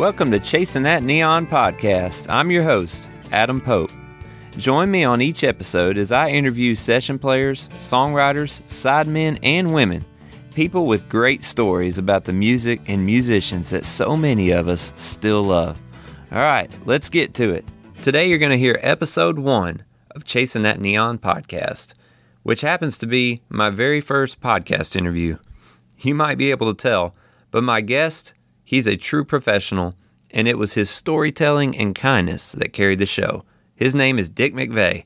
Welcome to Chasing That Neon Podcast. I'm your host, Adam Pope. Join me on each episode as I interview session players, songwriters, sidemen, and women, people with great stories about the music and musicians that so many of us still love. All right, let's get to it. Today you're going to hear episode 1 of Chasing That Neon Podcast, which happens to be my very first podcast interview. You might be able to tell, but my guest, he's a true professional, and it was his storytelling and kindness that carried the show. His name is Dick McVey.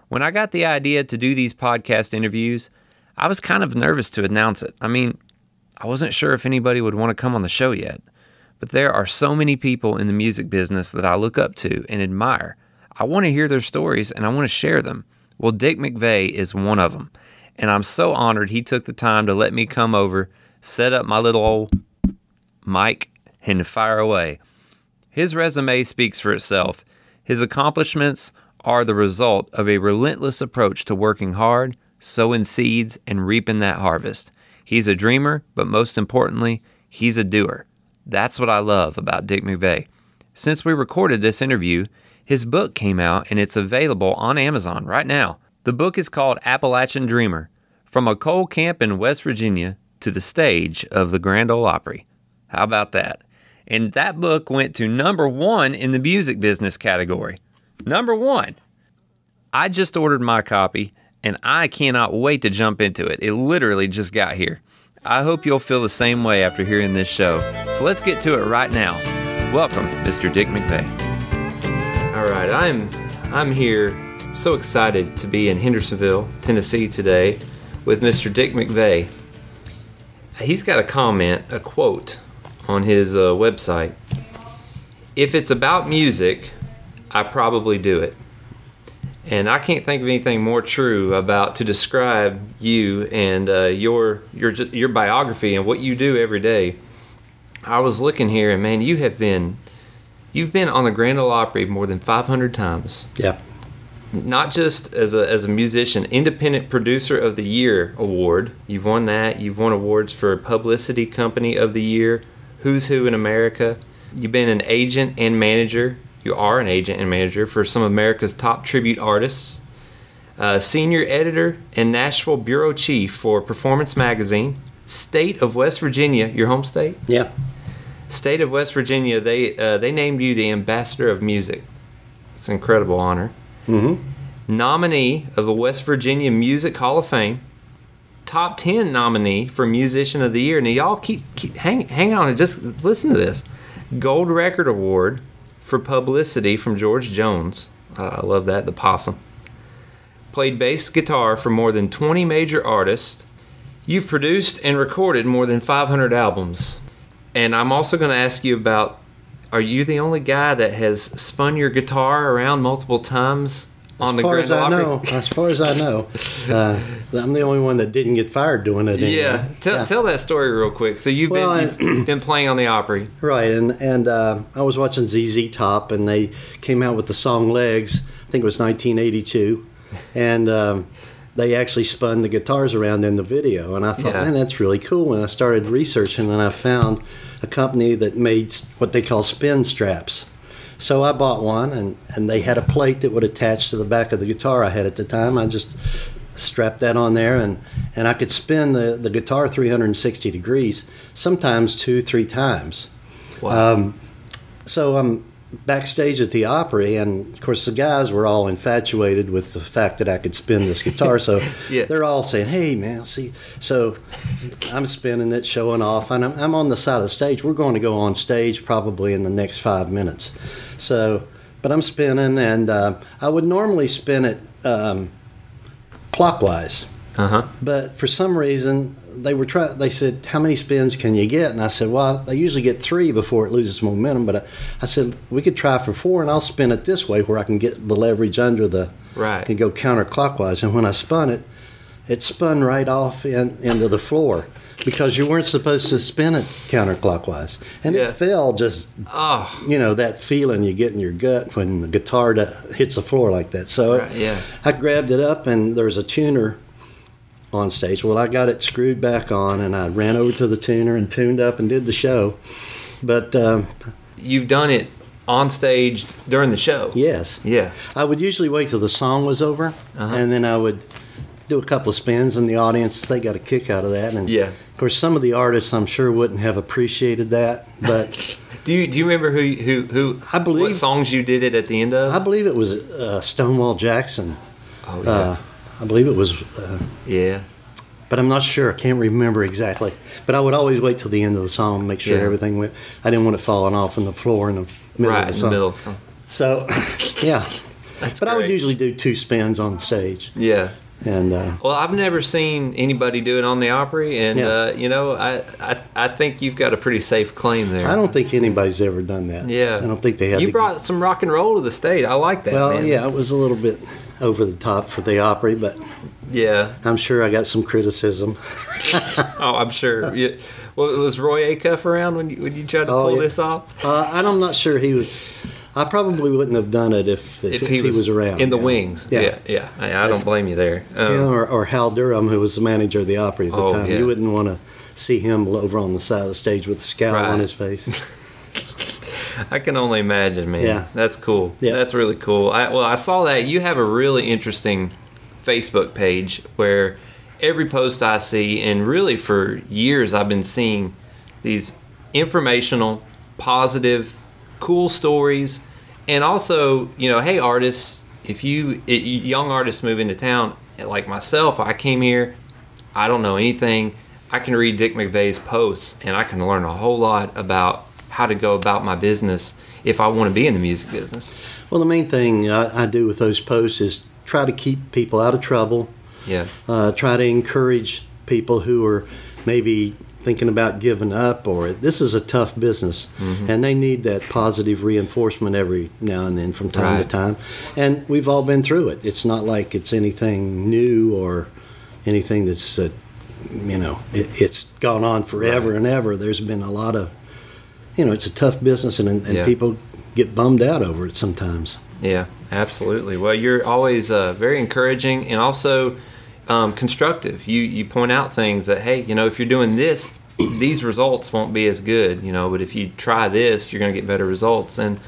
When I got the idea to do these podcast interviews, I was kind of nervous to announce it. I wasn't sure if anybody would want to come on the show yet, but there are so many people in the music business that I look up to and admire. I want to hear their stories, and I want to share them. Well, Dick McVey is one of them, and I'm so honored he took the time to let me come over, set up my little old mic, and fire away. His resume speaks for itself. His accomplishments are the result of a relentless approach to working hard, sowing seeds, and reaping that harvest. He's a dreamer, but most importantly, he's a doer. That's what I love about Dick McVey. Since we recorded this interview, his book came out and it's available on Amazon right now. The book is called Appalachian Dreamer, From a Coal Camp in West Virginia to the Stage of the Grand Ole Opry. How about that? And that book went to number 1 in the music business category. Number 1. I just ordered my copy, and I cannot wait to jump into it. It literally just got here. I hope you'll feel the same way after hearing this show. So let's get to it right now. Welcome, Mr. Dick McVey. All right, I'm here, so excited to be in Hendersonville, Tennessee today with Mr. Dick McVey. He's got a quote on his website. If it's about music, I probably do it. And I can't think of anything more true to describe you and your biography and what you do every day. I was looking here, and man, you've been on the Grand Ole Opry more than 500 times. Yeah. Not just as a musician, Independent Producer of the Year award. You've won that. You've won awards for Publicity Company of the Year, Who's Who in America. You've been an agent and manager. You are an agent and manager for some of America's top tribute artists. Senior editor and Nashville bureau chief for Performance Magazine. State of West Virginia, your home state? Yeah. State of West Virginia, they named you the Ambassador of Music. It's an incredible honor. Mm-hmm. Nominee of the West Virginia Music Hall of Fame. Top 10 nominee for Musician of the Year. Now, y'all hang on and just listen to this. Gold Record Award for Publicity from George Jones. I love that, the possum. Played bass guitar for more than 20 major artists. You've produced and recorded more than 500 albums. And I'm also going to ask you about, are you the only guy that has spun your guitar around multiple times on the Grand Ole Opry? As far as I know. I'm the only one that didn't get fired doing it anyway. Yeah. Tell that story real quick. So you've been playing on the Opry. Right, and I was watching ZZ Top, and they came out with the song Legs. I think it was 1982. And they actually spun the guitars around in the video. And I thought, man, that's really cool. And I started researching, and I found a company that made what they call spin straps. So I bought one, and they had a plate that would attach to the back of the guitar I had at the time. I just strapped that on there, and I could spin the guitar 360 degrees, sometimes 2-3 times. Wow. So I'm backstage at the Opry, and of course the guys were all infatuated with the fact that I could spin this guitar. So they're all saying, "Hey man, see." So I'm spinning it, showing off, and I'm on the side of the stage. We're going to go on stage probably in the next 5 minutes. So, but I'm spinning, and I would normally spin it clockwise. But for some reason they said, "How many spins can you get?" And I said, "Well, I usually get 3 before it loses momentum." But I said, "We could try for 4, and I'll spin it this way where I can get the leverage under the can go counterclockwise." And when I spun it, it spun right off into the floor because you weren't supposed to spin it counterclockwise, and it fell just that feeling you get in your gut when the guitar hits the floor like that. So I grabbed it up, and there was a tuner on stage. Well, I got it screwed back on, and I ran over to the tuner and tuned up and did the show. But you've done it on stage during the show. Yes. Yeah. I would usually wait till the song was over, and then I would do a couple of spins, and the audience, they got a kick out of that. And Yeah. of course, some of the artists, I'm sure, wouldn't have appreciated that, but Do you remember who I believe what songs you did it at the end of? I believe it was Stonewall Jackson. Oh yeah. I believe it was, Yeah. but I'm not sure. I can't remember exactly. But I would always wait till the end of the song to make sure Yeah. everything went. I didn't want it falling off on the floor in the middle Right of the in the song. middle of something. So, yeah. That's But I would great. usually do 2 spins on stage. Yeah. And Well, I've never seen anybody do it on the Opry, and Yeah. you know, I think you've got a pretty safe claim there. I don't think anybody's ever done that. Yeah. I don't think they have. You brought some rock and roll to the stage. I like that. Well, man. yeah, it was a little bit over the top for the Opry, but Yeah. I'm sure I got some criticism. Oh, I'm sure. Yeah. Well, was Roy Acuff around when you tried to pull yeah. this off? And I'm not sure he was. I probably wouldn't have done it if he was around. in the yeah. wings. Yeah. Yeah. I don't blame you there. Him or Hal Durham, who was the manager of the Opry at the time. yeah. You wouldn't want to see him over on the side of the stage with a scowl Right. on his face. I can only imagine, man. Yeah. That's cool. Yeah. That's really cool. I saw that you have a really interesting Facebook page where every post I see, and really for years I've been seeing these informational, positive, cool stories, and also, you know, hey artists, if young artists move into town, like myself, I came here, I don't know anything, I can read Dick McVey's posts and I can learn a whole lot about how to go about my business if I want to be in the music business. Well, the main thing I do with those posts is try to keep people out of trouble. Yeah. Try to encourage people who are maybe thinking about giving up, or this is a tough business, and they need that positive reinforcement every now and then from time to Right. time. And we've all been through it. It's not like it's anything new or anything that's, it's gone on forever Right. and ever. There's been a lot of, it's a tough business, and Yeah. people get bummed out over it sometimes. Yeah, absolutely. Well, you're always very encouraging and also constructive. You point out things that, hey, if you're doing this, these results won't be as good, but if you try this, you're going to get better results. And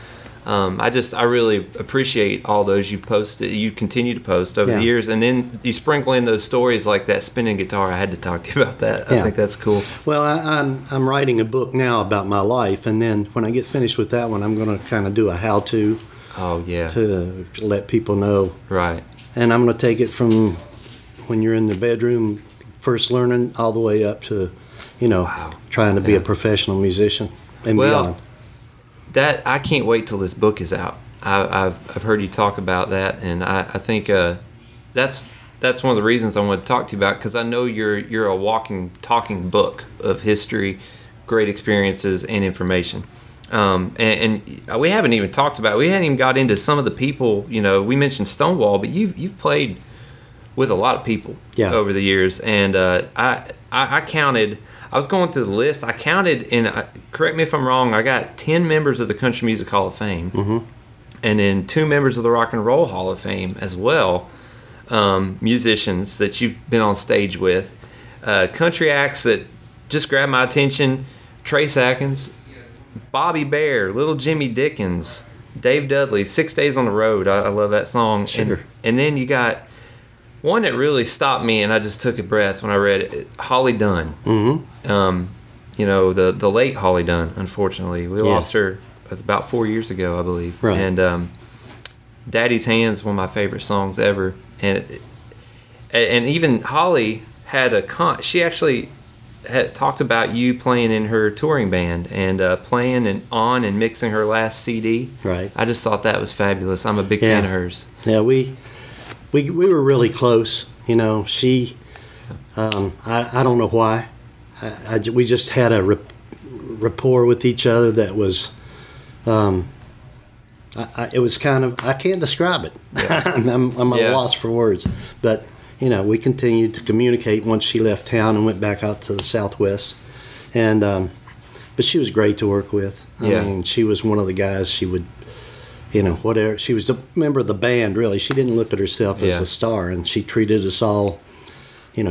I really appreciate all those you've posted. You continue to post over the years, and then you sprinkle in those stories like that spinning guitar. I had to talk to you about that. I think that's cool. Well, I'm writing a book now about my life, and then when I get finished with that one, I'm going to kind of do a how-to. Oh yeah. To let people know. Right. And I'm going to take it from when you're in the bedroom first learning all the way up to, trying to be a professional musician and beyond. That I can't wait till this book is out. I've heard you talk about that, and I think that's one of the reasons I want to talk to you about, because I know you're a walking, talking book of history, great experiences, and information. And we haven't even talked about. We hadn't even got into some of the people. We mentioned Stonewall, but you've played with a lot of people over the years, and I counted. I was going through the list. I counted, and correct me if I'm wrong, I got 10 members of the Country Music Hall of Fame, and then 2 members of the Rock and Roll Hall of Fame as well, musicians that you've been on stage with, country acts that just grabbed my attention, Trace Atkins, Bobby Bare, Little Jimmy Dickens, Dave Dudley, 6 Days on the Road. I love that song. Sure. And then you got one that really stopped me, and I just took a breath when I read it. Holly Dunn. The late Holly Dunn, unfortunately. We lost her about 4 years ago, I believe. Right. And Daddy's Hands, one of my favorite songs ever. And even Holly had she actually had talked about you playing in her touring band and playing and mixing her last CD. Right. I just thought that was fabulous. I'm a big fan of hers. Yeah, we were really close. She, I don't know why. We just had a rapport with each other that was, it was kind of, I can't describe it. Yeah. I'm at a loss for words. But, we continued to communicate once she left town and went back out to the Southwest. And, but she was great to work with. I mean, she was one of the guys. She would, whatever. She was a member of the band, really. She didn't look at herself as a star, and she treated us all,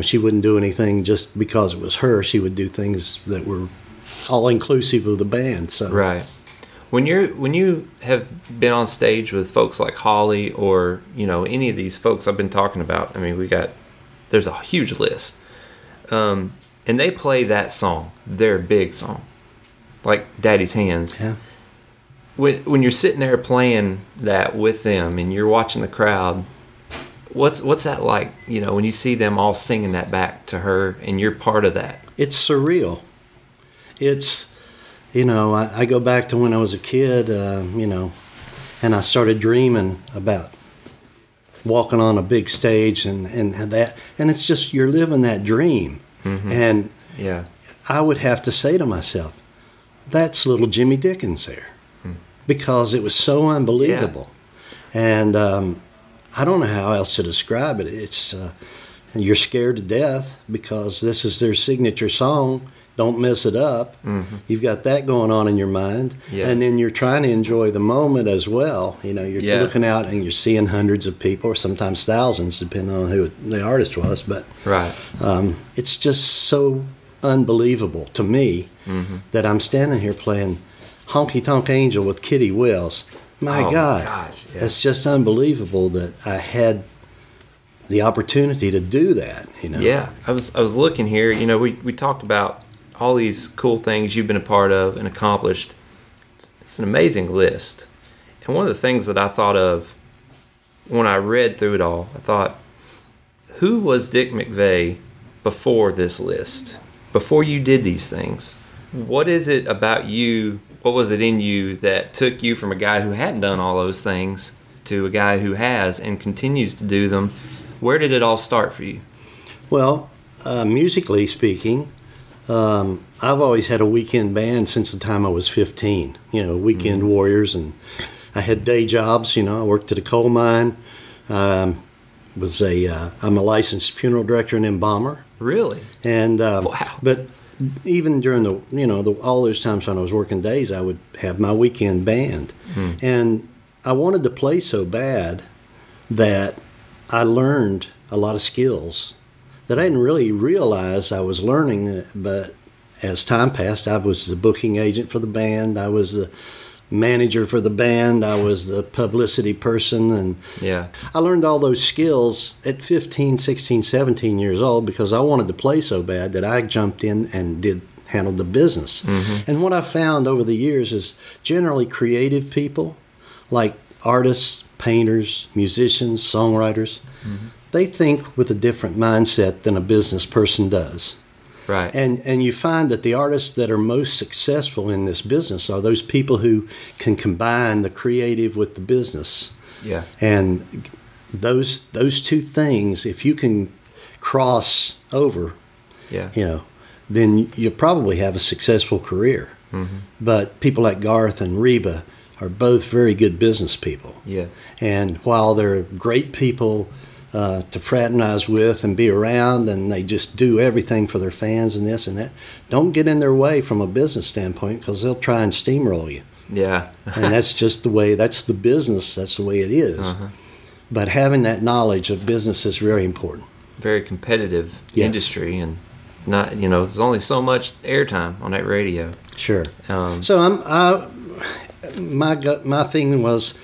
she wouldn't do anything just because it was her. She would do things that were all inclusive of the band. So. Right. When you have been on stage with folks like Holly or, any of these folks I've been talking about, I mean, there's a huge list. And they play that song, their big song, like Daddy's Hands. Yeah. When you're sitting there playing that with them and you're watching the crowd, what's that like, when you see them all singing that back to her and you're part of that? It's surreal. It's, I go back to when I was a kid, and I started dreaming about walking on a big stage and that. And it's just, you're living that dream. Mm-hmm. And yeah, I would have to say to myself, that's little Jimmy Dickens there. Because it was so unbelievable. Yeah. And I don't know how else to describe it. It's and you're scared to death because this is their signature song. Don't mess it up. Mm-hmm. You've got that going on in your mind. Yeah. And then you're trying to enjoy the moment as well. You're looking out and you're seeing hundreds of people or sometimes thousands, depending on who the artist was. But right. It's just so unbelievable to me that I'm standing here playing Honky Tonk Angel with Kitty Wells. My God, gosh, yeah. It's just unbelievable that I had the opportunity to do that. Yeah, I was looking here. We talked about all these cool things you've been a part of and accomplished. It's an amazing list. And one of the things that I thought of when I read through it all, I thought, who was Dick McVey before this list? Before you did these things? What is it about you? What was it in you that took you from a guy who hadn't done all those things to a guy who has and continues to do them? Where did it all start for you? Well, musically speaking, I've always had a weekend band since the time I was 15. Weekend warriors, and I had day jobs. I worked at a coal mine. I'm a licensed funeral director and embalmer. Really? And wow. But even during the all those times when I was working days, I would have my weekend band. And I wanted to play so bad that I learned a lot of skills that I didn't really realize I was learning. But as time passed, I was the booking agent for the band. I was the manager for the band. I was the publicity person. And yeah, I learned all those skills at 15, 16, 17 years old because I wanted to play so bad that I jumped in and handled the business. Mm-hmm. And what I found over the years is generally creative people, like artists, painters, musicians, songwriters, they think with a different mindset than a business person does. Right. And you find that the artists that are most successful in this business are those people who can combine the creative with the business. Yeah. And those two things, if you can cross over, then you probably have a successful career. Mm-hmm. But people like Garth and Reba are both very good business people. Yeah. And while they're great people to fraternize with and be around, and they just do everything for their fans and this and that, don't get in their way from a business standpoint because they'll try and steamroll you. Yeah. And that's just the way, that's the business, that's the way it is. Uh-huh. But having that knowledge of business is very important. Very competitive industry, and not, there's only so much airtime on that radio. Sure. So my thing was,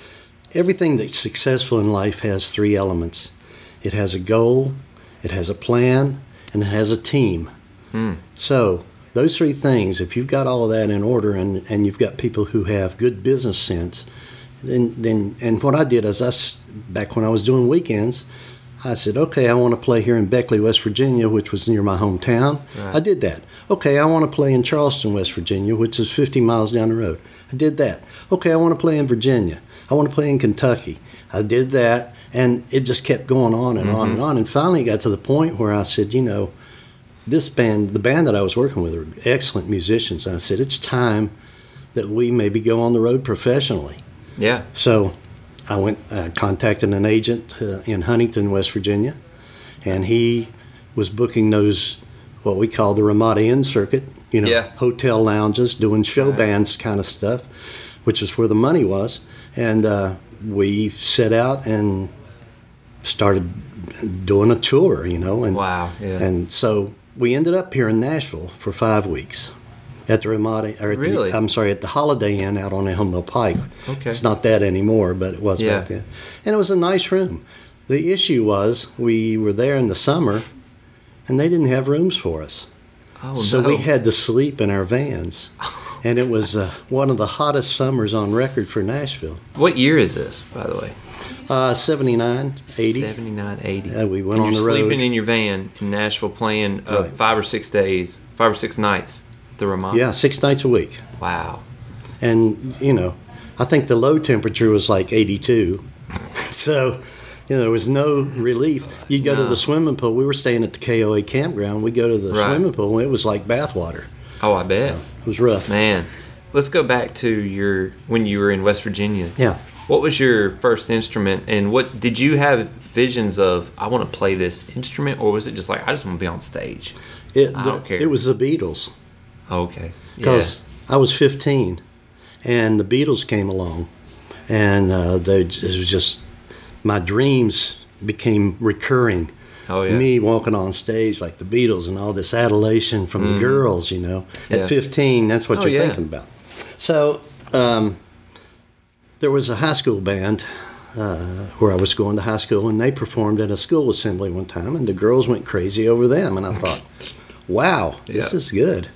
everything that's successful in life has three elements. It has a goal, it has a plan, and it has a team. So those three things, if you've got all of that in order and you've got people who have good business sense, and what I did is back when I was doing weekends, I said, okay, I want to play here in Beckley, West Virginia, which was near my hometown. Right. I did that. Okay, I want to play in Charleston, West Virginia, which is 50 miles down the road. I did that. Okay, I want to play in Virginia. I want to play in Kentucky. I did that, and it just kept going on and on and on. And finally it got to the point where I said, this band, the band that I was working with, are excellent musicians. And I said, it's time that we maybe go on the road professionally. Yeah. So I contacted an agent in Huntington, West Virginia, and he was booking those, what we call the Ramada Inn circuit, hotel lounges, doing show bands kind of stuff, which is where the money was. And we set out and started doing a tour, And, wow. Yeah. And so we ended up here in Nashville for 5 weeks. at the Ramada, or Really? at the Holiday Inn out on Elm Mill Pike. Okay. It's not that anymore, but it was back then. And it was a nice room. The issue was we were there in the summer, and they didn't have rooms for us. Oh, So no. we had to sleep in our vans. And it was one of the hottest summers on record for Nashville. What year is this, by the way? 79, 80. 79, 80. We went and on you're the road. sleeping in your van in Nashville playing Right. 5 or 6 days, 5 or 6 nights at the Ramada? Yeah, 6 nights a week. Wow. And, I think the low temperature was like 82. So, there was no relief. You'd go to the swimming pool. We were staying at the KOA campground. We'd go to the swimming pool, and it was like bathwater. Oh, I bet. So it was rough. Man, let's go back to when you were in West Virginia. Yeah. What was your first instrument, and what did you have visions of? I want to play this instrument, or was it just like I just want to be on stage? I don't care. It was the Beatles. Oh, okay. Because I was 15, and the Beatles came along, and it was just my dreams became recurring. Oh, yeah. Me walking on stage like the Beatles and all this adulation from the girls, Yeah. At 15, that's what you're yeah. thinking about. So there was a high school band where I was going to high school, and they performed at a school assembly one time, and the girls went crazy over them, and I thought, wow, this is good.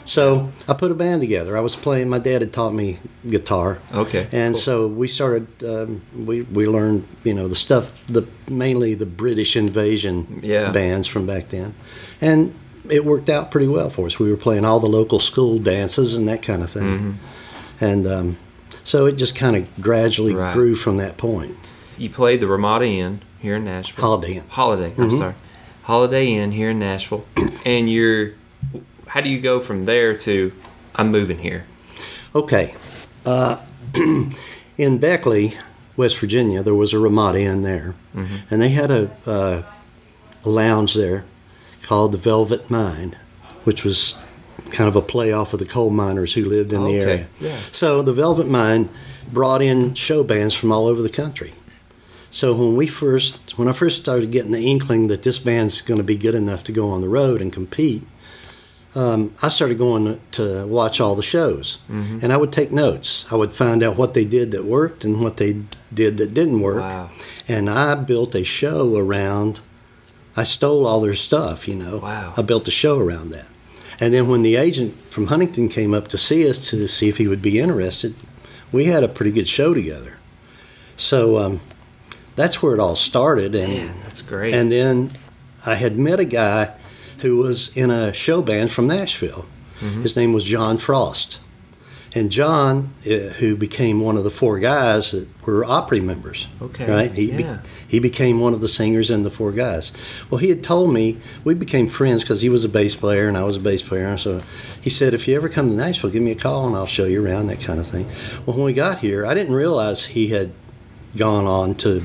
So I put a band together. I was playing. My dad had taught me guitar. Okay. And cool. so we started. We learned, the stuff. Mainly the British invasion bands from back then, and it worked out pretty well for us. We were playing all the local school dances and that kind of thing, and so it just kind of gradually grew from that point. You played the Ramada Inn here in Nashville. Holiday Inn. I'm sorry. Holiday Inn here in Nashville, and how do you go from there to I'm moving here? Okay. In Beckley, West Virginia, there was a Ramada Inn there, and they had a lounge there called the Velvet Mine, which was kind of a play off of the coal miners who lived in the area. Yeah. So the Velvet Mine brought in show bands from all over the country. So when I first started getting the inkling that this band's going to be good enough to go on the road and compete, I started going to watch all the shows, and I would take notes. I would find out what they did that worked and what they did that didn't work. Wow. And I built a show around. I stole all their stuff, Wow. I built a show around that. And then when the agent from Huntington came up to see us to see if he would be interested, we had a pretty good show together. So that's where it all started. And, Man, that's great. And then I had met a guy who was in a show band from Nashville. His name was John Frost. And John, who became one of the 4 guys that were Opry members. Okay. Right? He became one of the singers in the 4 guys. Well, he had told me, we became friends because he was a bass player and I was a bass player. And so he said, if you ever come to Nashville, give me a call and I'll show you around, that kind of thing. Well, when we got here, I didn't realize he had gone on to,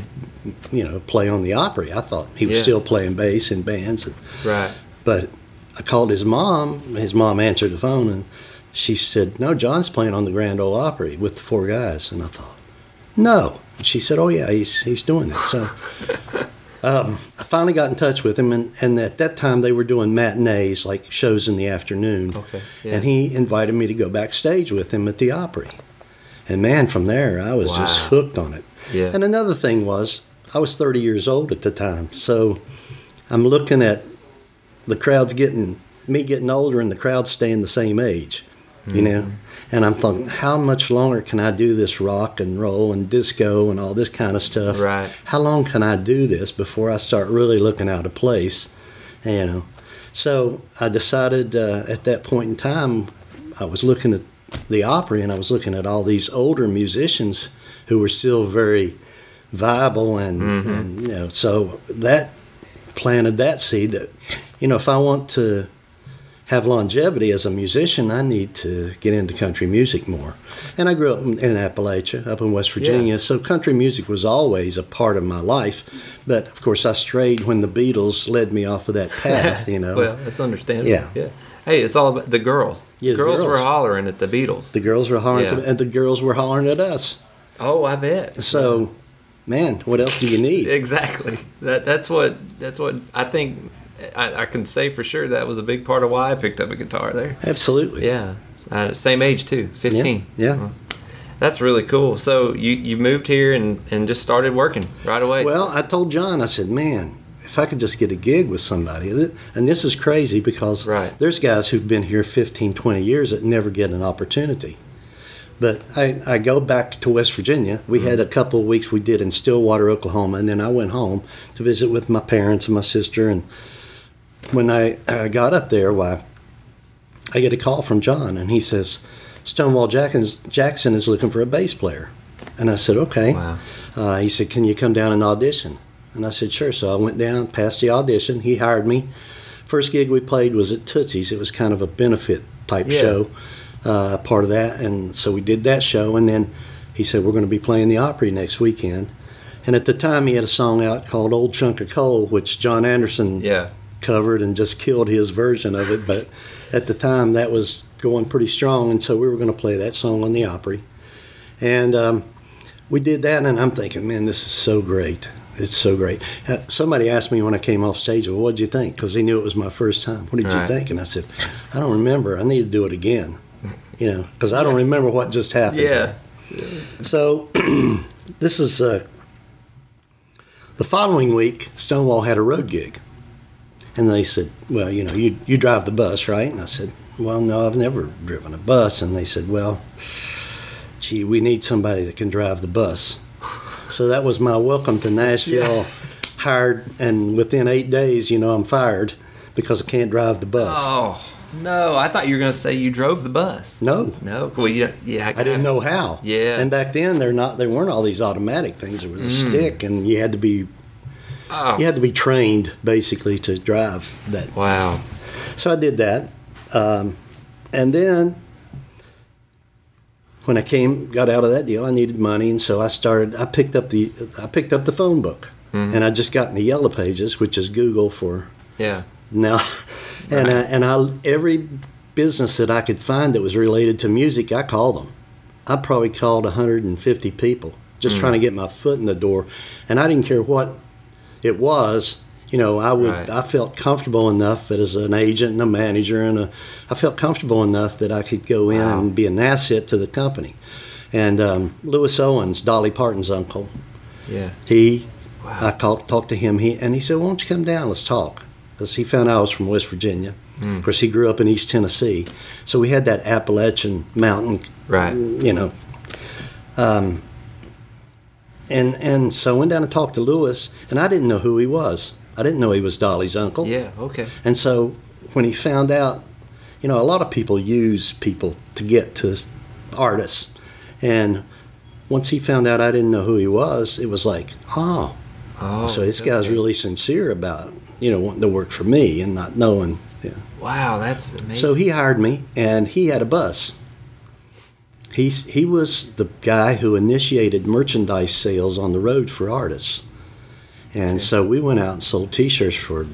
play on the Opry. I thought he was still playing bass in bands. Right. But I called his mom. His mom answered the phone, and she said, no, John's playing on the Grand Ole Opry with the 4 guys. And I thought, no. And she said, oh, yeah, he's doing that. So I finally got in touch with him, and at that time they were doing matinees, like shows in the afternoon. Okay. Yeah. And he invited me to go backstage with him at the Opry. And, man, from there, I was just hooked on it. Yeah. And another thing was, I was 30 years old at the time. So I'm looking at the crowd's getting older and the crowd's staying the same age, and I'm thinking, how much longer can I do this rock and roll and disco and all this kind of stuff? Right. How long can I do this before I start really looking out of place? So I decided at that point in time, I was looking at the Opry and I was looking at all these older musicians who were still very viable and so that planted that seed that, if I want to have longevity as a musician, I need to get into country music more. And I grew up in Appalachia, up in West Virginia, so country music was always a part of my life. But, of course, I strayed when the Beatles led me off of that path, Well, that's understandable. Yeah. Hey, it's all about the girls. Yeah, the girls were girls. hollering at the Beatles. The girls were hollering, and the girls were hollering at us. Oh, I bet. So, man, what else do you need? Exactly. That's what I think I can say for sure that was a big part of why I picked up a guitar there. Absolutely. Yeah. Same age, too, 15. Yeah. Well, that's really cool. So you moved here and just started working right away. Well, I told John, I said, man, if I could just get a gig with somebody. And this is crazy because there's guys who've been here 15, 20 years that never get an opportunity. But I go back to West Virginia. We had a couple of weeks we did in Stillwater, Oklahoma, and then I went home to visit with my parents and my sister. And when I got up there, I get a call from John, and he says, Stonewall Jackson is looking for a bass player. And I said, okay. Wow. He said, can you come down and audition? And I said, sure. So I went down, passed the audition. He hired me. First gig we played was at Tootsie's. It was kind of a benefit type show, part of that. And so we did that show. And then he said, we're going to be playing the Opry next weekend. And at the time, he had a song out called Old Chunk of Coal, which John Anderson covered and just killed his version of it. But at the time, that was going pretty strong. And so we were going to play that song on the Opry. And we did that, and I'm thinking, man, this is so great. It's so great. Somebody asked me when I came off stage, well, what'd you think? Because they knew it was my first time. What did you think? And I said, I don't remember. I need to do it again, because I don't remember what just happened. Yeah. So this is the following week, Stonewall had a road gig. And they said, well, you drive the bus, right? And I said, well, no, I've never driven a bus. And they said, well, gee, we need somebody that can drive the bus. So that was my welcome to Nashville, hired, and within 8 days, I'm fired because I can't drive the bus. Oh, no. I thought you were going to say you drove the bus. No. No? Well, I didn't know how. Yeah. And back then, there weren't all these automatic things. There was a stick, and you had to be trained, basically, to drive that. Wow. So I did that. And then when I got out of that deal, I needed money, and so I picked up the phone book, and I just got in the Yellow Pages, which is Google for now, and every business that I could find that was related to music, I called them. I probably called 150 people just trying to get my foot in the door, and I didn't care what it was. I felt comfortable enough that as an agent and a manager, I felt comfortable enough that I could go in and be an asset to the company. And Louis Owens, Dolly Parton's uncle, I talked to him, and he said, "Why don't you come down? Let's talk." Because he found out I was from West Virginia. Of course, he grew up in East Tennessee, so we had that Appalachian mountain, And so I went down and talked to Louis, and I didn't know who he was. I didn't know he was Dolly's uncle. Yeah, okay. And so when he found out, a lot of people use people to get to artists. And once he found out I didn't know who he was, it was like, so this guy's really sincere about, wanting to work for me and not knowing. Yeah. Wow, that's amazing. So he hired me, and he had a bus. He was the guy who initiated merchandise sales on the road for artists. And so we went out and sold T-shirts for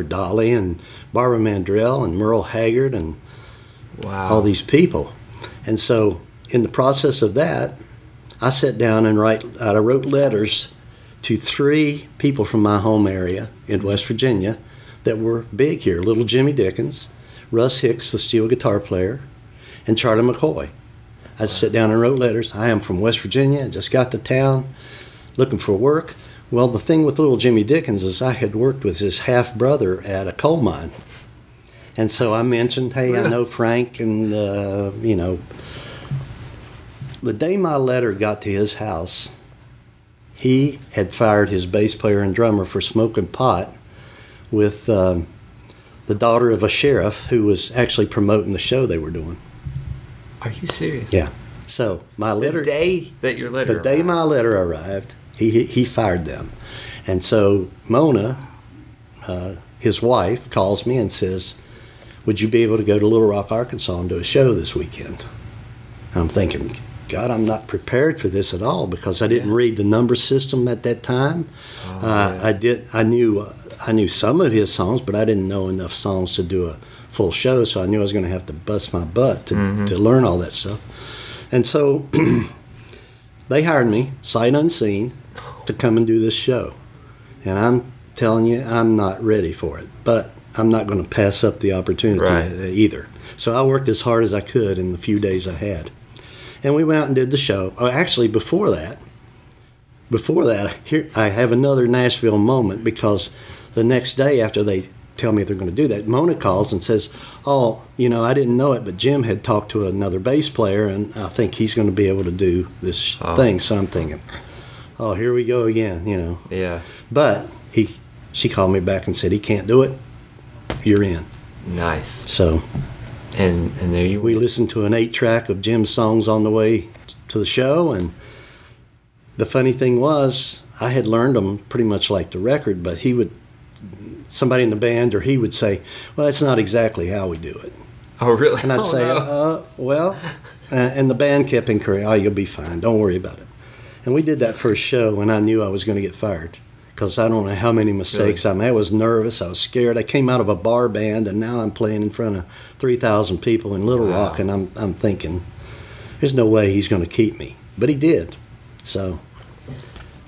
Dolly and Barbara Mandrell and Merle Haggard and all these people. And so in the process of that, I sat down and I wrote letters to 3 people from my home area in West Virginia that were big here. Little Jimmy Dickens, Russ Hicks, the steel guitar player, and Charlie McCoy. I sat down and wrote letters. I am from West Virginia, just got to town, looking for work. Well, the thing with little Jimmy Dickens is I had worked with his half-brother at a coal mine. And so I mentioned, hey, I know Frank, and, the day my letter got to his house, he had fired his bass player and drummer for smoking pot with the daughter of a sheriff who was actually promoting the show they were doing. Are you serious? Yeah. So my letter... The day that your letter arrived. The day my letter arrived, he fired them. And so Mona, his wife, calls me and says, would you be able to go to Little Rock, Arkansas and do a show this weekend? And I'm thinking, God, I'm not prepared for this at all because I didn't read the number system at that time. I knew some of his songs, but I didn't know enough songs to do a full show, so I knew I was going to have to bust my butt to learn all that stuff. And so they hired me, sight unseen, to come and do this show. And I'm telling you I'm not ready for it, but I'm not going to pass up the opportunity either. So I worked as hard as I could in the few days I had. And we went out and did the show. Oh, actually, before that, here I have another Nashville moment, because the next day after they tell me they're going to do that, Mona calls and says, "Oh, I didn't know it, but Jim had talked to another bass player, and I think he's going to be able to do this thing." So I'm thinking, "Oh, here we go again," Yeah. But she called me back and said, "He can't do it. You're in." Nice. So, and there you. We listened to an 8-track of Jim's songs on the way to the show, and the funny thing was, I had learned them pretty much like the record, but somebody in the band or he would say, "Well, that's not exactly how we do it." Oh, really? And I'd say, no. Well, and the band kept encouraging, "Oh, you'll be fine. Don't worry about it." And we did that first show, and I knew I was going to get fired, because I don't know how many mistakes I made. I was nervous. I was scared. I came out of a bar band, and now I'm playing in front of 3,000 people in Little Rock, and I'm thinking, there's no way he's going to keep me. But he did. So.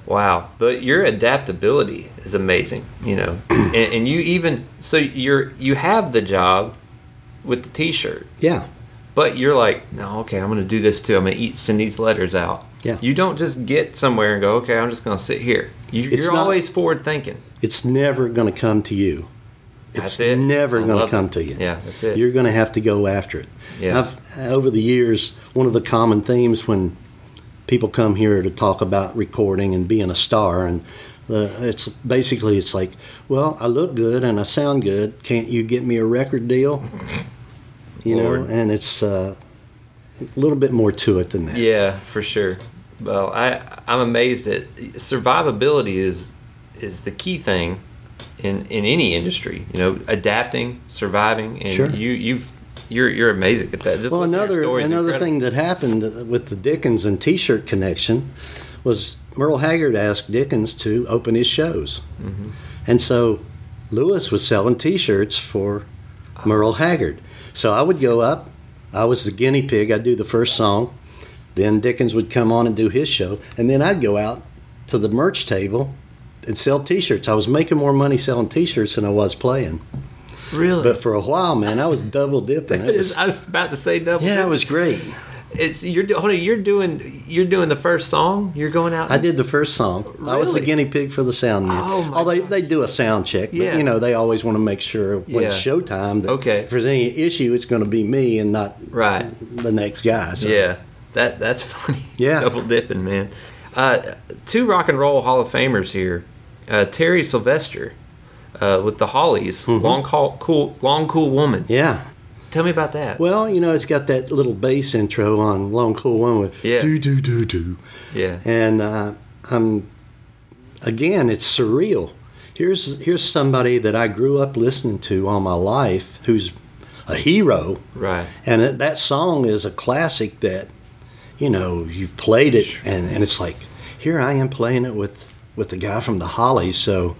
Wow, but your adaptability is amazing, and you you have the job with the T-shirt. Yeah. But you're like, no, okay, I'm going to do this too. I'm going to send these letters out. Yeah. You don't just get somewhere and go, okay, I'm just going to sit here. You're always forward thinking. It's never going to come to you. It's never going to come to you. Yeah, that's it. You're going to have to go after it. Yeah. Over the years, one of the common themes when people come here to talk about recording and being a star, and it's like, "Well, I look good and I sound good. Can't you get me a record deal?" And it's a little bit more to it than that. Yeah, for sure. Well, I'm amazed that survivability is the key thing in any industry. Adapting, surviving, and sure. You're amazing at that. Just well, another thing that happened with the Dickens and T-shirt connection was Merle Haggard asked Dickens to open his shows. Mm-hmm. And so Lewis was selling T-shirts for Merle Haggard. So I would go up. I was the guinea pig. I'd do the first song. Then Dickens would come on and do his show. And then I'd go out to the merch table and sell T-shirts. I was making more money selling T-shirts than I was playing. Really? But for a while, man, I was double dipping. I was about to say double. Yeah, it was great. You're doing the first song. You're going out. I did the first song. Really? I was the guinea pig for the sound man. Oh my! They do a sound check, but they always want to make sure when it's showtime that if there's any issue, it's going to be me and not the next guy. So. Yeah, that's funny. Yeah, double dipping, man. 2 Rock and Roll Hall of Famers here. Terry Sylvester. With the Hollies, mm-hmm. Long Cool Woman. Yeah. Tell me about that. Well, it's got that little bass intro on Long Cool Woman. Do, do, do, do. Yeah. And again, it's surreal. Here's somebody that I grew up listening to all my life, who's a hero. Right. And that song is a classic that, you've played it, and it's like, here I am playing it with the guy from the Hollies, so...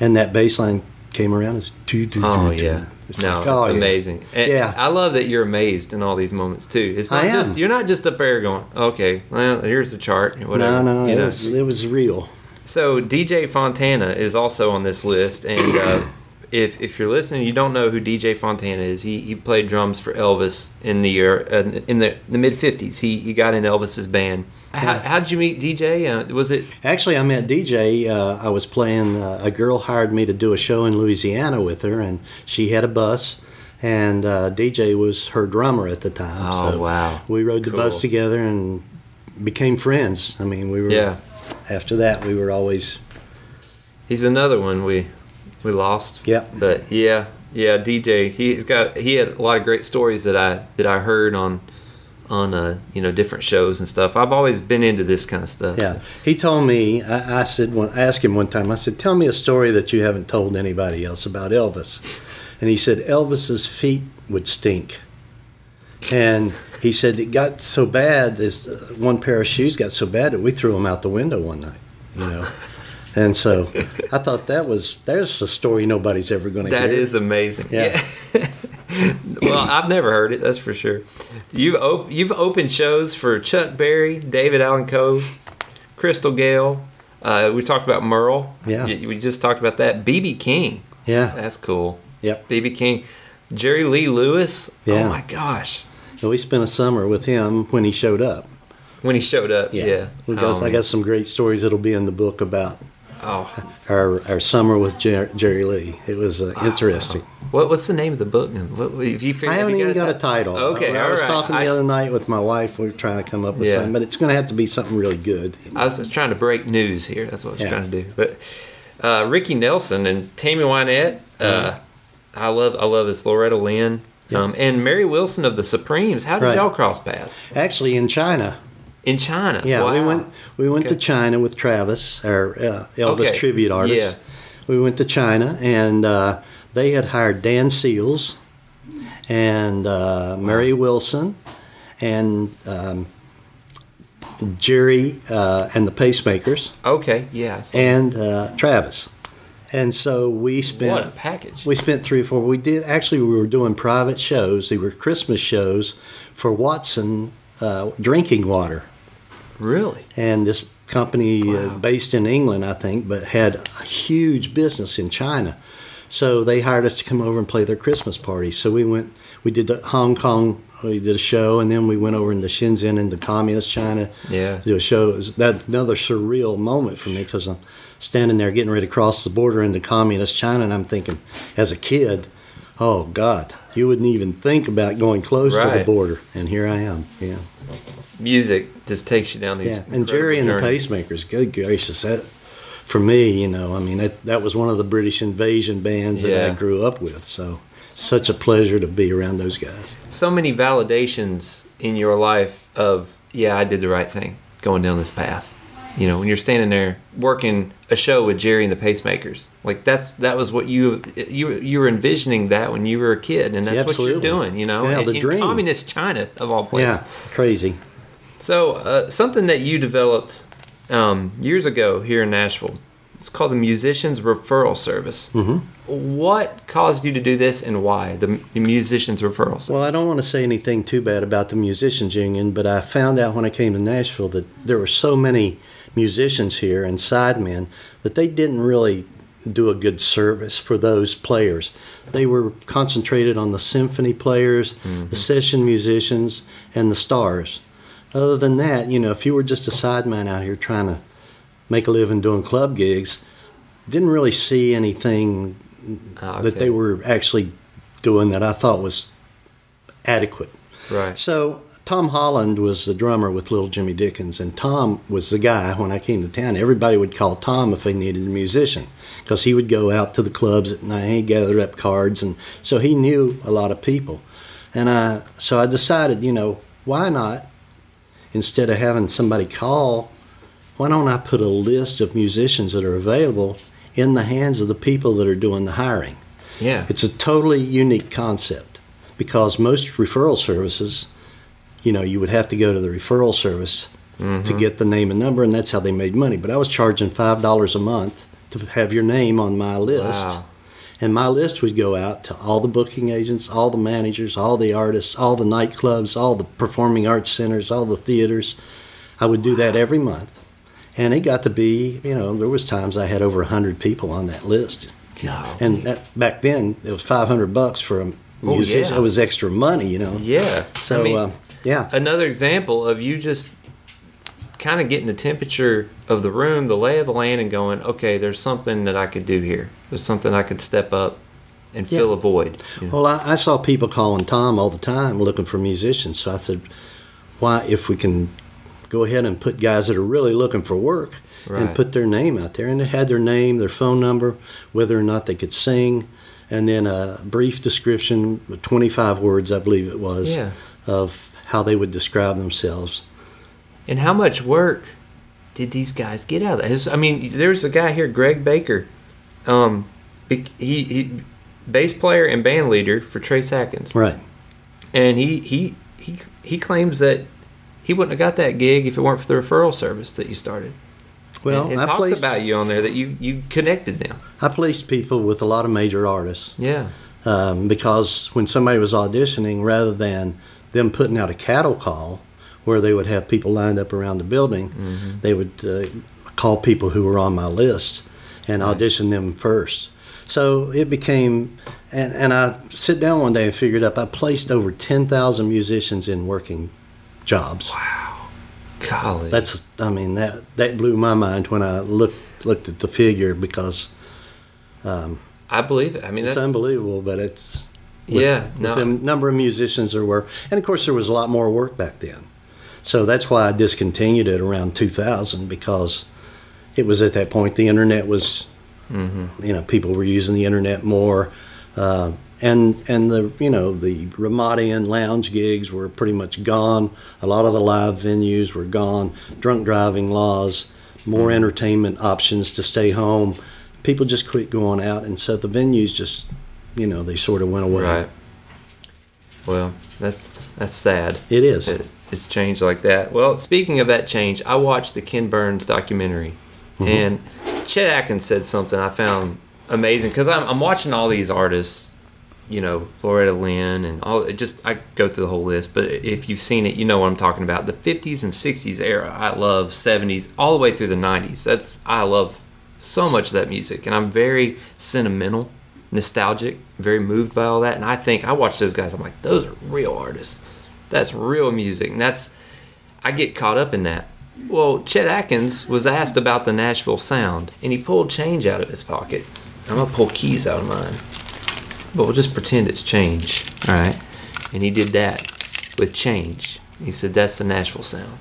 And that bass line came around as yeah. It's amazing. And I love that you're amazed in all these moments too. It's not you're not just up there going, okay, well, here's the chart, whatever. No, it was real. So DJ Fontana is also on this list, and if you're listening, you don't know who DJ Fontana is. He played drums for Elvis in the mid '50s. He got in Elvis's band. How did you meet DJ? Was it actually I met DJ? I was playing. A girl hired me to do a show in Louisiana with her, and she had a bus, and DJ was her drummer at the time. Oh, so wow! We rode the bus together and became friends. I mean, we were. Yeah. After that, we were always. He's another one we lost. Yep. But yeah, DJ. He had a lot of great stories that I heard on different shows and stuff. I've always been into this kind of stuff. Yeah. So. He told me. I asked him one time. I said, "Tell me a story that you haven't told anybody else about Elvis." And he said Elvis's feet would stink. And he said it got so bad, one pair of shoes got so bad that we threw them out the window one night, And so I thought there's a story nobody's ever going to hear. That is amazing. Yeah. Well, I've never heard it, that's for sure. You've opened shows for Chuck Berry, David Allan Coe, Crystal Gale, We talked about Merle. Yeah. We just talked about that. B.B. King. Yeah. That's cool. Yep. B.B. King. Jerry Lee Lewis. Yeah. Oh, my gosh. We spent a summer with him when he showed up. When he showed up, yeah. I got some great stories that'll be in the book about our summer with JerryLee. It was interesting. What's the name of the book? I haven't even got a title. Okay, I was talking the other night with my wife. We were trying to come up with something, but it's going to have to be something really good. I was trying to break news here. That's what I was trying to do. But Ricky Nelson and Tammy Wynette, I love this. Loretta Lynn. And Mary Wilson of the Supremes. How did y'all cross paths? Actually, in China. In China? Yeah, wow. we went to China with Travis, our Elvis tribute artist. Yeah. We went to China, and they had hired Dan Seals and Mary Wilson and Jerry and the Pacemakers. Okay, yeah. And Travis. And so we spent... What a package. We spent 3 or 4... We were doing private shows. They were Christmas shows for Watson drinking water. Really? And this company based in England, I think, but had a huge business in China. So they hired us to come over and play their Christmas party. So we did Hong Kong, we did a show, and then we went over into Shenzhen into communist China to do a show. That's another surreal moment for me because I'm standing there getting ready to cross the border into communist China, and I'm thinking, as a kid, oh, God, you wouldn't even think about going close to the border. And here I am, Music just takes you down these and Jerry and journeys. the Pacemakers, good gracious, that, for me, that was one of the British invasion bands that I grew up with. So such a pleasure to be around those guys. So many validations in your life of, I did the right thing going down this path. When you're standing there working a show with Jerry and the Pacemakers, like that was what you were envisioning that when you were a kid, and that's what you're doing. The dream. In communist China of all places. Yeah, crazy. So something that you developed years ago here in Nashville, it's called the Musicians Referral Service. Mm-hmm. What caused you to do this, and why the Musicians Referral Service? Well, I don't want to say anything too bad about the Musicians Union, but I found out when I came to Nashville that there were so many musicians here and sidemen that they didn't really do a good service for those players. They were concentrated on the symphony players, the session musicians, and the stars. Other than that, if you were just a sideman out here trying to make a living doing club gigs, didn't really see anything that they were actually doing that I thought was adequate. Right. So Tom Holland was the drummer with Little Jimmy Dickens, and Tom was the guy when I came to town. Everybody would call Tom if they needed a musician because he would go out to the clubs at night, he gathered up cards, and so he knew a lot of people. And so I decided, why not, instead of having somebody call, why don't I put a list of musicians that are available in the hands of the people that are doing the hiring? Yeah. It's a totally unique concept because most referral services, you would have to go to the referral service to get the name and number, and that's how they made money. But I was charging $5 a month to have your name on my list. Wow. And my list would go out to all the booking agents, all the managers, all the artists, all the nightclubs, all the performing arts centers, all the theaters. I would do that every month. And it got to be, there was times I had over 100 people on that list. God. And back then, it was $500 for a musician. It was extra money, Yeah. So, Another example of you just kind of getting the temperature of the room, the lay of the land, and going, okay, there's something that I could do here. There's something I could step up and fill a void. Well, I saw people calling Tom all the time looking for musicians. So I said, why, if we can go ahead and put guys that are really looking for work and put their name out there. And they had their name, their phone number, whether or not they could sing, and then a brief description, 25 words, I believe it was, of how they would describe themselves. And how much work did these guys get out of that? There's a guy here, Greg Baker. He bass player and band leader for Trace Atkins. Right. And he claims that he wouldn't have got that gig if it weren't for the referral service that you started. Well, and talks about you on there that you connected them. I placed people with a lot of major artists. Yeah. Because when somebody was auditioning, rather than them putting out a cattle call where they would have people lined up around the building, they would call people who were on my list and audition them first. So it became, and I sit down one day and figured up, I placed over 10,000 musicians in working jobs. Wow. Golly. That blew my mind when I looked at the figure, because I believe it. It's unbelievable, but it's with the number of musicians there were. And of course there was a lot more work back then. So that's why I discontinued it around 2000, because it was at that point the internet was, people were using the internet more, and the Ramada Inn lounge gigs were pretty much gone. A lot of the live venues were gone. Drunk driving laws, more entertainment options to stay home. People just quit going out, and so the venues just, they sort of went away. Right. Well, that's sad. It is. It's changed like that. Well, speaking of that change, I watched the Ken Burns documentary, and Chet Atkins said something I found amazing, because I'm watching all these artists, Loretta Lynn and all. I go through the whole list, but if you've seen it, you know what I'm talking about. The 50s and 60s era, I love. 70s, all the way through the 90s. I love so much of that music, and I'm very sentimental, nostalgic, very moved by all that. And I watch those guys, I'm like, those are real artists. That's real music, and I get caught up in that. Well, Chet Atkins was asked about the Nashville sound, and he pulled change out of his pocket. I'm going to pull keys out of mine, but we'll just pretend it's change, all right? And he did that with change. He said, that's the Nashville sound.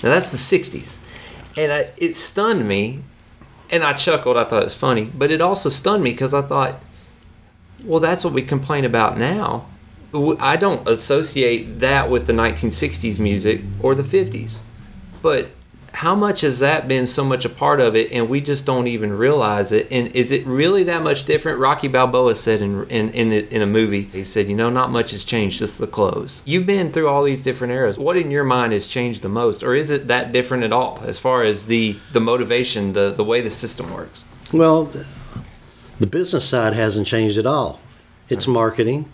Now, that's the 60s, and it stunned me, and I chuckled. I thought it was funny, but it also stunned me, because I thought, well, that's what we complain about now. I don't associate that with the 1960s music or the 50s. But how much has that been so much a part of it, and we just don't even realize it? And is it really that much different? Rocky Balboa said in a movie, he said, not much has changed, just the clothes. You've been through all these different eras. What in your mind has changed the most? Or is it that different at all as far as the motivation, the way the system works? Well, the business side hasn't changed at all. It's marketing.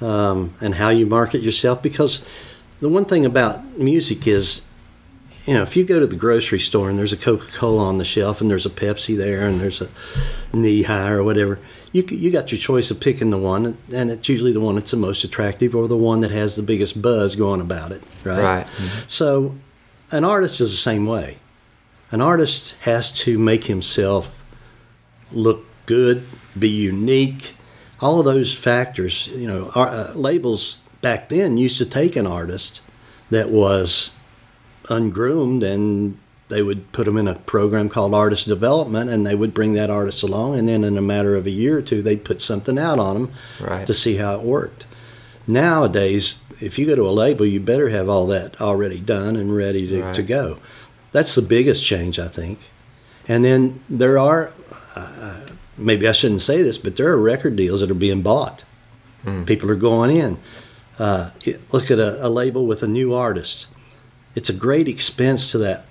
And how you market yourself, because the one thing about music is, if you go to the grocery store and there's a Coca-Cola on the shelf and there's a Pepsi there and there's a knee-high or whatever, you got your choice of picking the one, and it's usually the one that's the most attractive or the one that has the biggest buzz going about it, right? Right. So an artist is the same way. An artist has to make himself look good, be unique. All of those factors, labels back then used to take an artist that was ungroomed, and they would put them in a program called artist development, and they would bring that artist along, and then in a matter of a year or two, they'd put something out on them to see how it worked. Nowadays, if you go to a label, you better have all that already done and ready to go. That's the biggest change, I think. And then there are... maybe I shouldn't say this, but there are record deals that are being bought. People are going in. Look at a label with a new artist. It's a great expense to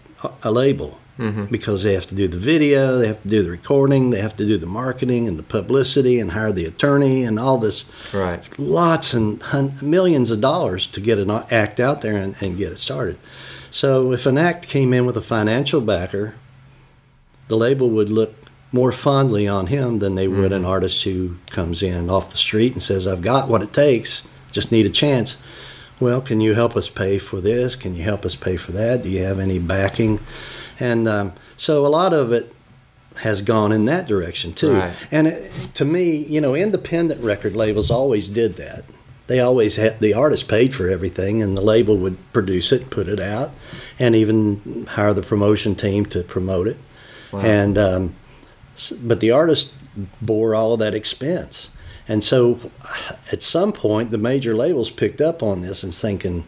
a label, because they have to do the video, they have to do the recording, they have to do the marketing and the publicity and hire the attorney and all this. Right. Lots and millions of dollars to get an act out there and get it started. So if an act came in with a financial backer, the label would look more fondly on him than they would an artist who comes in off the street and says, I've got what it takes, just need a chance. Well, can you help us pay for this? Can you help us pay for that? Do you have any backing? And so a lot of it has gone in that direction too. Right. And to me, independent record labels always did that. They always had, the artist paid for everything, and the label would produce it, put it out, and even hire the promotion team to promote it. Wow. And but the artist bore all of that expense. And so at some point, the major labels picked up on this and thinking,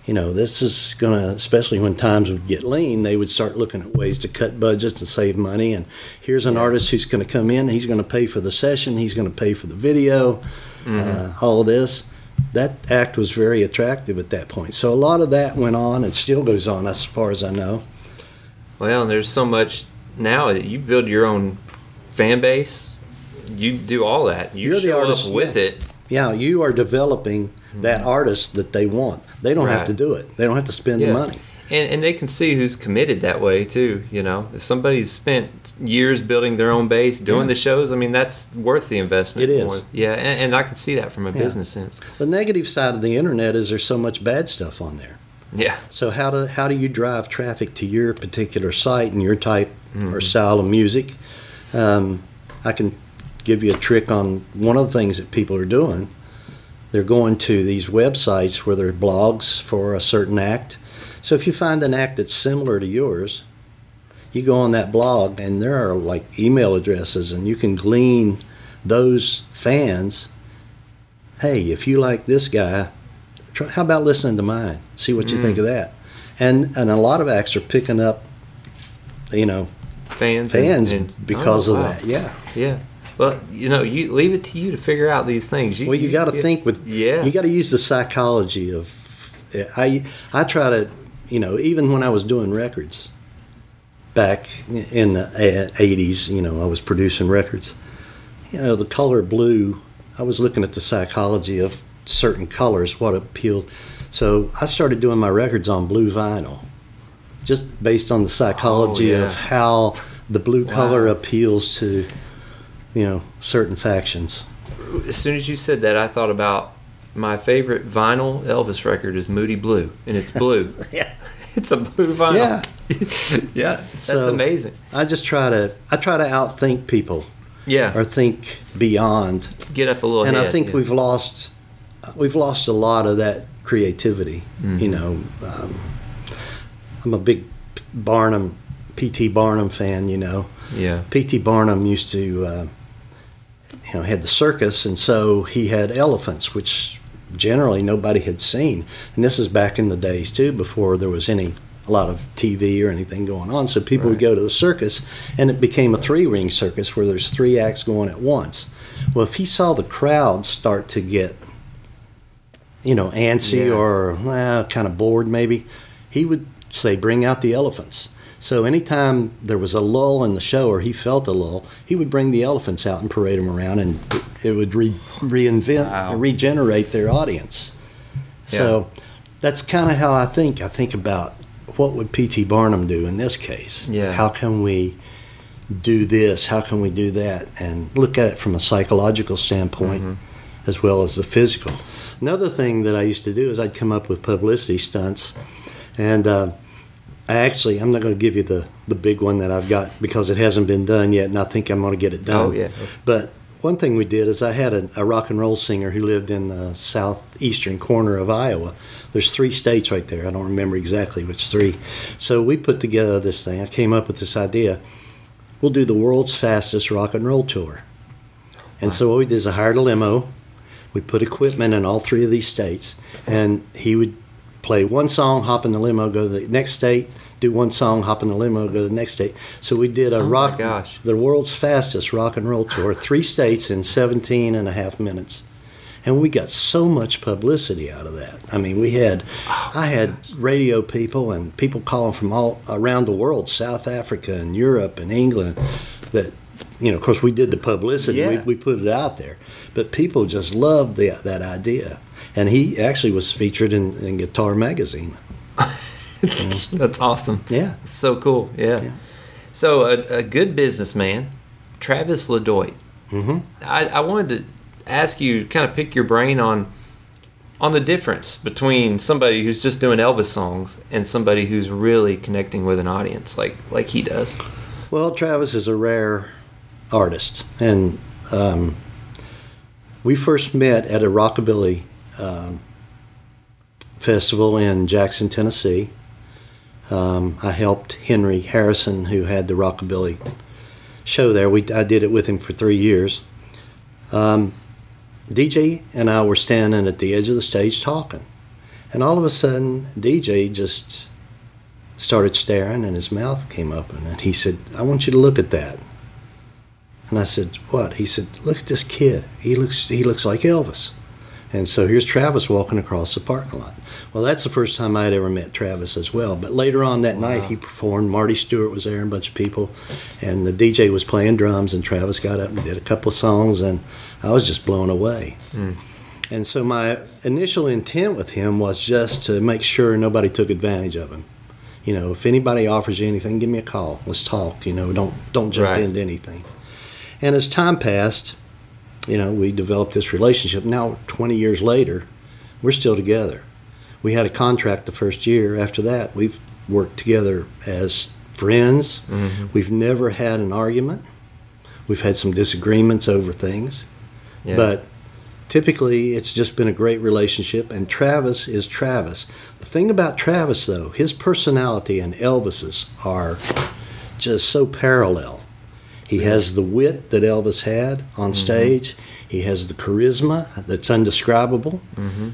this is going to, especially when times would get lean, they would start looking at ways to cut budgets and save money. And here's an artist who's going to come in, he's going to pay for the session, he's going to pay for the video, all of this. That act was very attractive at that point. So a lot of that went on and still goes on as far as I know. Well, and there's so much now that you build your own fan base, you do all that. You're the artist with it. Yeah, you are developing that artist that they want. They don't have to do it. They don't have to spend the money. And they can see who's committed that way too. You know, if somebody's spent years building their own base, doing the shows, I mean, that's worth the investment. It is. Yeah, and I can see that from a business sense. The negative side of the internet is there's so much bad stuff on there. Yeah. So how do you drive traffic to your particular site and your type or style of music? I can give you a trick on one of the things that people are doing. They're going to these websites where there are blogs for a certain act. So if you find an act that's similar to yours, you go on that blog and there are like email addresses and you can glean those fans. Hey, if you like this guy, how about listening to mine? See what you think of that. And a lot of acts are picking up, fans and because of that. Yeah. Yeah. Well, you leave it to you to figure out these things. You got to think with. Yeah. You got to use the psychology of. I try to, even when I was doing records, back in the 80s, I was producing records. The color blue. I was looking at the psychology of certain colors, what appealed. So I started doing my records on blue vinyl, just based on the psychology of how the blue color appeals to. Certain factions. As soon as you said that, I thought about my favorite vinyl Elvis record is Moody Blue, and it's blue. Yeah. It's a blue vinyl. Yeah. Yeah, that's amazing. I try to outthink people. Yeah. Or think beyond. Get up a little and head. I think we've lost a lot of that creativity. I'm a big P.T. Barnum fan, Yeah. P.T. Barnum used to, had the circus, and so he had elephants, which generally nobody had seen. And this is back in the days, too, before there was a lot of TV or anything going on. So people would go to the circus, and it became a three-ring circus where there's three acts going at once. Well, if he saw the crowd start to get, antsy or kind of bored maybe, he would say, bring out the elephants. So anytime there was a lull in the show or he felt a lull, he would bring the elephants out and parade them around, and it would regenerate their audience. Yeah. So that's kind of how I think. I think about what would P.T. Barnum do in this case? Yeah. How can we do this? How can we do that? And look at it from a psychological standpoint as well as the physical. Another thing that I used to do is I'd come up with publicity stunts, and I'm not going to give you the big one that I've got because it hasn't been done yet, and I think I'm going to get it done. Oh, yeah. But one thing we did is I had a rock and roll singer who lived in the southeastern corner of Iowa. There's 3 states right there. I don't remember exactly which 3. So we put together this thing. I came up with this idea. We'll do the world's fastest rock and roll tour. And so what we did is I hired a limo. We put equipment in all 3 of these states, and he would play one song, hop in the limo, go to the next state, do one song, hop in the limo, go to the next state. So we did the world's fastest rock and roll tour, 3 states in 17 and a half minutes. And we got so much publicity out of that. I mean, I had radio people and people calling from all around the world, South Africa and Europe and England, that, of course we did the publicity, we put it out there. But people just loved that idea. And he actually was featured in Guitar Magazine. That's awesome. Yeah. So cool. Yeah. So a good businessman, Travis LeDoit. Mm-hmm. I wanted to ask you, kind of pick your brain on the difference between somebody who's just doing Elvis songs and somebody who's really connecting with an audience like he does. Well, Travis is a rare artist. And we first met at a rockabilly festival in Jackson, Tennessee. I helped Henry Harrison, who had the rockabilly show there. I did it with him for 3 years. DJ and I were standing at the edge of the stage talking, and all of a sudden DJ just started staring, and his mouth came open, and he said, "I want you to look at that." And I said, "What?" He said, "Look at this kid. He looks like Elvis." And so here's Travis walking across the parking lot. Well, that's the first time I'd ever met Travis as well. But later on that night, he performed. Marty Stewart was there and a bunch of people. And the DJ was playing drums, and Travis got up and did a couple of songs, and I was just blown away. Mm. And so my initial intent with him was just to make sure nobody took advantage of him. if anybody offers you anything, give me a call. Let's talk. Don't jump into anything. And as time passed, we developed this relationship. Now, 20 years later, we're still together. We had a contract the first year. After that, we've worked together as friends. Mm-hmm. We've never had an argument. We've had some disagreements over things. Yeah. But typically, it's just been a great relationship, and Travis is Travis. The thing about Travis, though, his personality and Elvis's are just so parallel. He has the wit that Elvis had on stage. He has the charisma that's indescribable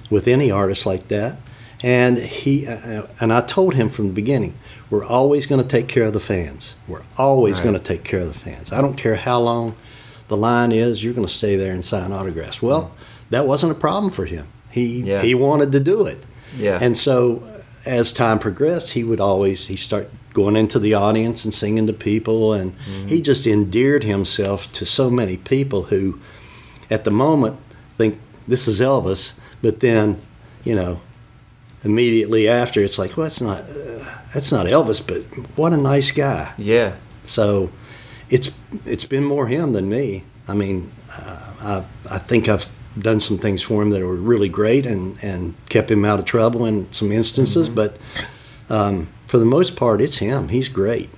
with any artist like that. And I told him from the beginning, we're always going to take care of the fans. We're always going to take care of the fans. I don't care how long the line is, you're going to stay there and sign autographs. Well, that wasn't a problem for him. He wanted to do it. Yeah. And so as time progressed, he start going into the audience and singing to people, and he just endeared himself to so many people who at the moment think this is Elvis, but then, immediately after it's like, well, that's not Elvis, but what a nice guy. Yeah. So it's been more him than me. I mean, I think I've done some things for him that were really great and kept him out of trouble in some instances, but for the most part, it's him. He's great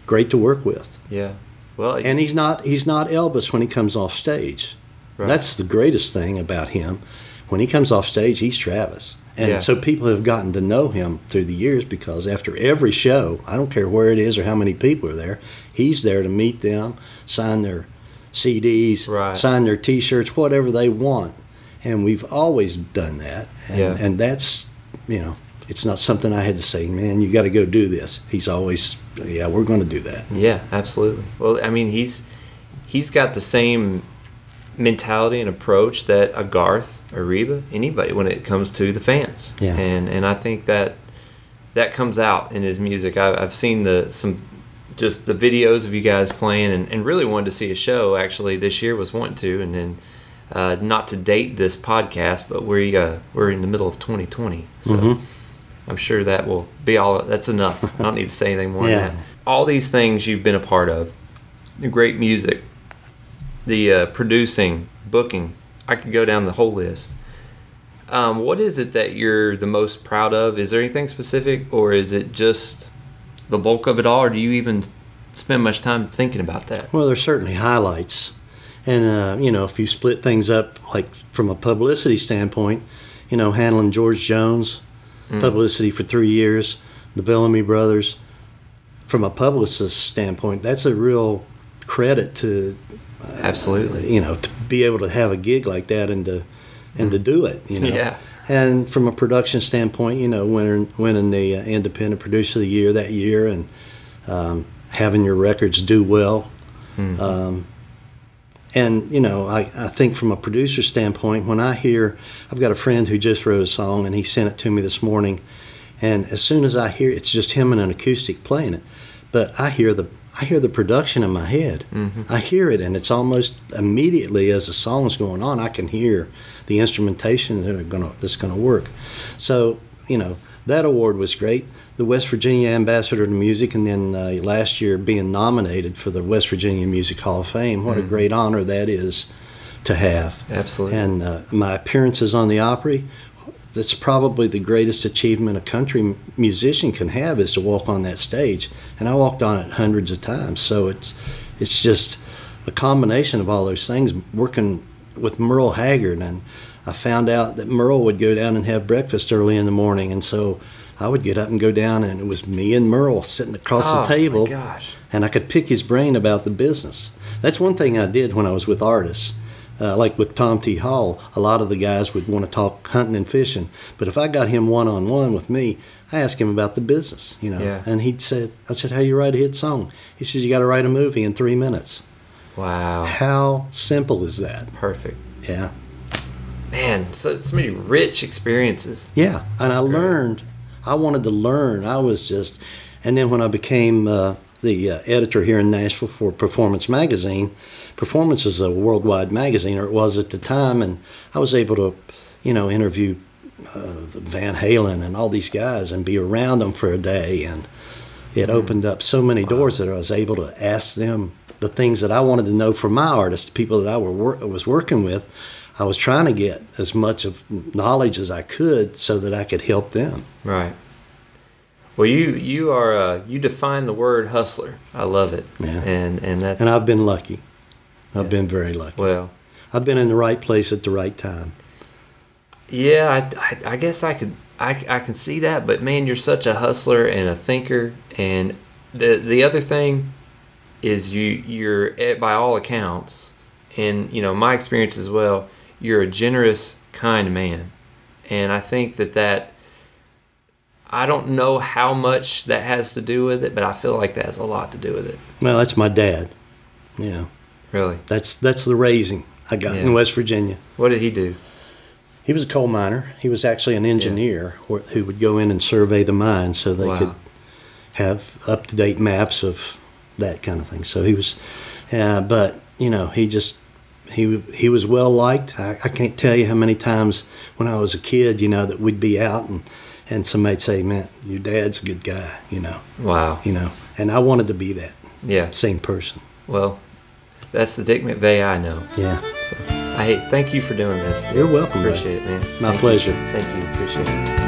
to work with. Yeah. Well, and he's not Elvis when he comes off stage. Right. That's the greatest thing about him. When he comes off stage, he's Travis. And so people have gotten to know him through the years because after every show, I don't care where it is or how many people are there, he's there to meet them, sign their CDs, sign their T-shirts, whatever they want. And we've always done that. And that's, it's not something I had to say, man, you got to go do this. He's always, we're going to do that. Yeah, absolutely. Well, I mean, he's got the same mentality and approach that a Garth, a Reba, anybody when it comes to the fans. Yeah. And I think that comes out in his music. I've seen the videos of you guys playing and really wanted to see a show actually this year, was wanting to, and then not to date this podcast, but we're in the middle of 2020. So I'm sure that will be all. That's enough. I don't need to say anything more than that. All these things you've been a part of, the great music, the producing, booking, I could go down the whole list. What is it that you're the most proud of? Is there anything specific, or is it just the bulk of it all, or do you even spend much time thinking about that? Well, there's certainly highlights. And, if you split things up, like from a publicity standpoint, handling George Jones, publicity for 3 years, the Bellamy Brothers, from a publicist standpoint, that's a real credit to absolutely to be able to have a gig like that and to do it. Yeah. And from a production standpoint, winning the Independent Producer of the Year that year, and having your records do well. And I think from a producer standpoint, when I've got a friend who just wrote a song and he sent it to me this morning, and as soon as I hear it's just him and an acoustic playing it, but I hear the production in my head. I hear it, and it's almost immediately as the song's going on, I can hear the instrumentation that's gonna work. So that award was great. The West Virginia Ambassador to Music, and then last year being nominated for the West Virginia Music Hall of Fame. What a great honor that is to have. Absolutely. And my appearances on the Opry, that's probably the greatest achievement a country musician can have, is to walk on that stage. And I walked on it hundreds of times. So it's just a combination of all those things. Working with Merle Haggard, and I found out that Merle would go down and have breakfast early in the morning, and so I would get up and go down, and it was me and Merle sitting across the table. My gosh. And I could pick his brain about the business. That's one thing I did when I was with artists. Like with Tom T. Hall, a lot of the guys would want to talk hunting and fishing. But if I got him one-on-one with me, I asked him about the business, Yeah. And I said, how do you write a hit song? He says, you got to write a movie in 3 minutes. Wow. How simple is that? Perfect. Yeah. Man, so many rich experiences. Yeah, and I wanted to learn. And then when I became the editor here in Nashville for Performance Magazine, Performance is a worldwide magazine, or it was at the time, and I was able to, interview Van Halen and all these guys and be around them for a day. And it opened up so many doors that I was able to ask them the things that I wanted to know from my artists, the people that I was working with. I was trying to get as much of knowledge as I could so that I could help them. Right. Well, you define the word hustler. I love it. Yeah. And that's, and I've been lucky. I've been very lucky. Well, I've been in the right place at the right time. Yeah, I guess I can see that, but man, you're such a hustler and a thinker. And the other thing is you're by all accounts, and my experience as well, you're a generous, kind man. And I think that I don't know how much that has to do with it, but I feel like that has a lot to do with it. Well, that's my dad. Yeah. Really? That's the raising I got in West Virginia. What did he do? He was a coal miner. He was actually an engineer who would go in and survey the mine so they could have up-to-date maps of that kind of thing. So he was, but he was well liked. I can't tell you how many times when I was a kid, that we'd be out and somebody'd say, "Man, your dad's a good guy," Wow. And I wanted to be that. Yeah. Same person. Well, that's the Dick McVey I know. Yeah. So, thank you for doing this. You're welcome. Appreciate it, man. My pleasure. Thank you. Appreciate it.